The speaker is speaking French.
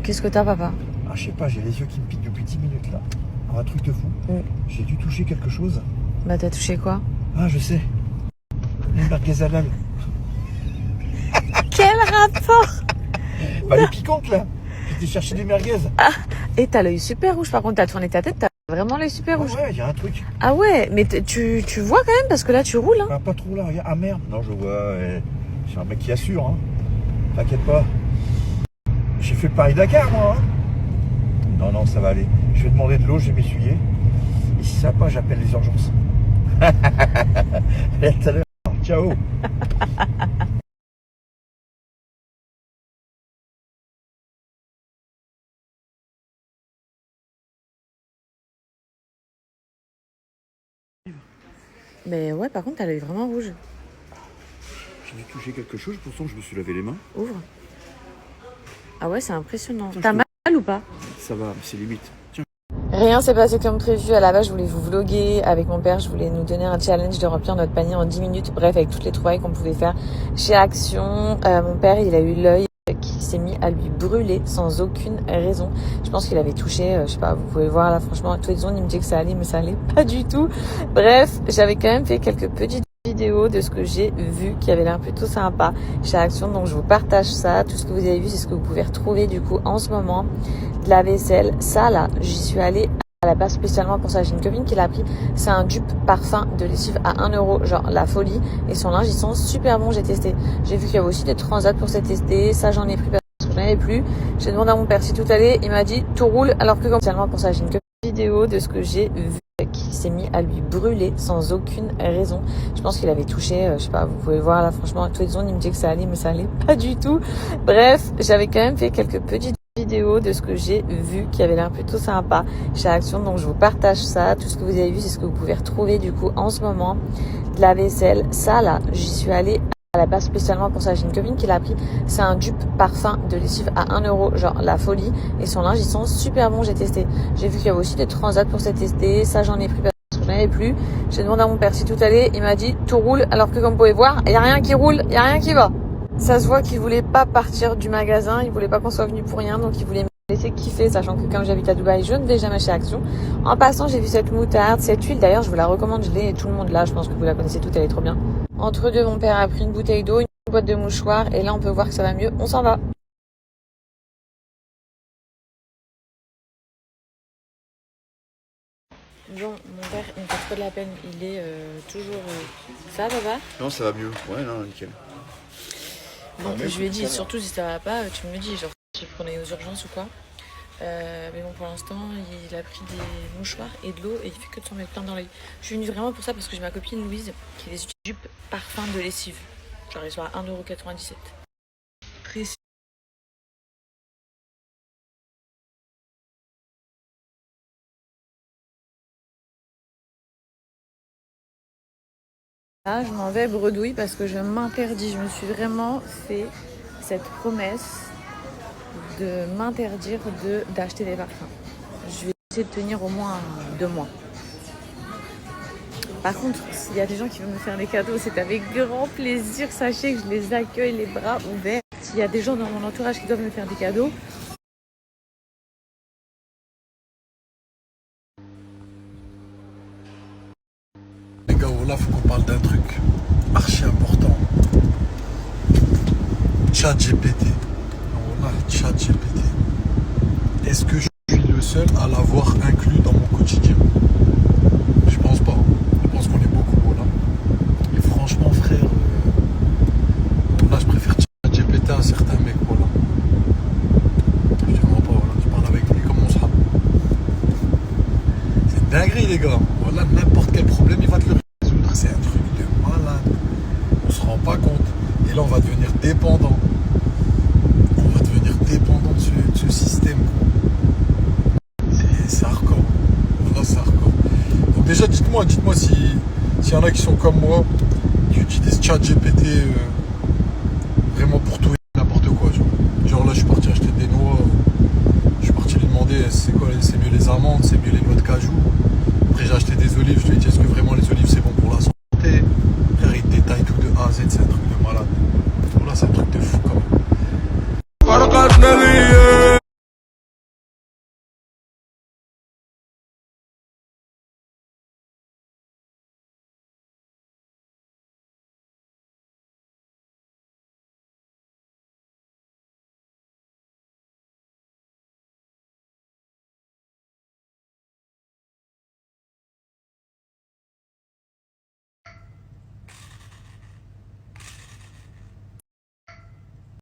Qu'est-ce que t'as, papa? Ah, je sais pas, j'ai les yeux qui me piquent depuis 10 minutes là. Un truc de fou. J'ai dû toucher quelque chose. Bah, t'as touché quoi? Ah, je sais. Une merguez halal. Quel rapport? Bah, les piquantes là. J'étais chercher des merguez. Ah, et t'as l'œil super rouge. Par contre, t'as tourné ta tête, t'as vraiment l'œil super rouge. Ouais, il y a un truc. Ah ouais, mais tu vois quand même parce que là, tu roules. Hein. Bah, pas trop là, regarde. Ah merde. Non, je vois. Je suis un mec qui assure. Hein. T'inquiète pas. J'ai fait le Paris-Dakar, moi. Hein. Non, ça va aller. Je vais demander de l'eau, je vais m'essuyer. Et si ça va pas, j'appelle les urgences. Allez, à tout à l'heure. Ciao. Mais ouais, par contre, t'as l'œil vraiment rouge. J'ai dû toucher quelque chose, pourtant je me suis lavé les mains. Ouvre. Ah ouais, c'est impressionnant. Putain, T'as mal ou pas? Ça va, c'est limite. Tiens. Rien s'est passé comme prévu. À la base, je voulais vous vloguer avec mon père. Je voulais nous donner un challenge de remplir notre panier en 10 minutes. Bref, avec toutes les trouvailles qu'on pouvait faire chez Action. Mon père, il a eu l'œil qui s'est mis à lui brûler sans aucune raison. Je pense qu'il avait touché, je sais pas, vous pouvez le voir là, franchement, tous les ans, il me dit que ça allait, mais ça allait pas du tout. Bref, j'avais quand même fait quelques petites vidéos de ce que j'ai vu qui avait l'air plutôt sympa chez Action, donc je vous partage ça. Tout ce que vous avez vu, c'est ce que vous pouvez retrouver du coup en ce moment. De la vaisselle, ça là, j'y suis allée à la base spécialement pour ça. J'ai une copine qui l'a pris, c'est un dupe parfum de lessive à 1 euro, genre la folie, et son linge ils sont super bons, j'ai testé. J'ai vu qu'il y avait aussi des transats pour se tester, ça j'en ai pris parce que j'en avais plus. J'ai demandé à mon père si tout allait, il m'a dit tout roule, alors que spécialement pour ça, j'ai une copine vidéo de ce que j'ai vu qui s'est mis à lui brûler sans aucune raison. Je pense qu'il avait touché, je sais pas, vous pouvez le voir là, franchement, tous les ans, il me dit que ça allait, mais ça allait pas du tout. Bref, j'avais quand même fait quelques petites vidéo de ce que j'ai vu qui avait l'air plutôt sympa chez Action, donc je vous partage ça. Tout ce que vous avez vu, c'est ce que vous pouvez retrouver du coup en ce moment. De la vaisselle, ça là, j'y suis allée à la base spécialement pour ça. J'ai une copine qui l'a pris, c'est un dupe parfum de lessive à 1 euro, genre la folie, et son linge ils sont super bons, j'ai testé. J'ai vu qu'il y avait aussi des transats pour se tester, ça j'en ai pris parce que j'en avais plus. J'ai demandé à mon père si tout allait, il m'a dit tout roule, alors que comme vous pouvez voir, il y a rien qui roule, il y a rien qui va. Ça se voit qu'il voulait pas partir du magasin, il voulait pas qu'on soit venu pour rien, donc il voulait me laisser kiffer, sachant que quand j'habite à Dubaï, je ne vais jamais chez Action. En passant, j'ai vu cette moutarde, cette huile, d'ailleurs, je vous la recommande, je l'ai, tout le monde là, je pense que vous la connaissez toute, elle est trop bien. Entre deux, mon père a pris une bouteille d'eau, une boîte de mouchoirs, et là, on peut voir que ça va mieux, on s'en va. Bon, mon père, il me fait trop de la peine, il est toujours... Ça va, papa? Non, ça va mieux. Ouais, non, nickel. Bon, je lui ai dit, surtout si ça va pas, tu me dis, genre, si je prenais aux urgences ou quoi. Mais bon, pour l'instant, il a pris des mouchoirs et de l'eau et il fait que de s'en mettre plein dans l'œil. Je suis venue vraiment pour ça parce que j'ai ma copine Louise qui a des dupes parfum de lessive. Genre, ils sont à 1,97 €. Précis. Là, je m'en vais bredouille parce que je m'interdis. Je me suis vraiment fait cette promesse de m'interdire d'acheter des parfums. Je vais essayer de tenir au moins 2 mois. Par contre, s'il y a des gens qui veulent me faire des cadeaux, c'est avec grand plaisir. Sachez que je les accueille les bras ouverts. S'il y a des gens dans mon entourage qui doivent me faire des cadeaux, les gars, voilà, faut qu'on parle d'un truc archi important. ChatGPT. Voilà, ChatGPT. Est-ce que je suis le seul à l'avoir inclus dans mon quotidien? Je pense pas. Je pense qu'on est beaucoup, voilà. Et franchement, frère, là, je préfère ChatGPT à certains mecs, voilà. Je te mens pas, voilà. Je parle avec lui comme on se rappe. C'est une dinguerie, les gars. Voilà, n'importe quel problème, il va te le résoudre. C'est un truc de malade. On se rend pas compte. Et là, on va devenir dépendant. On va devenir dépendant de ce système. C'est hardcore. Voilà, c'est hardcore. Donc déjà, dites-moi s'il y en a qui sont comme moi, qui utilisent ChatGPT vraiment pour tout.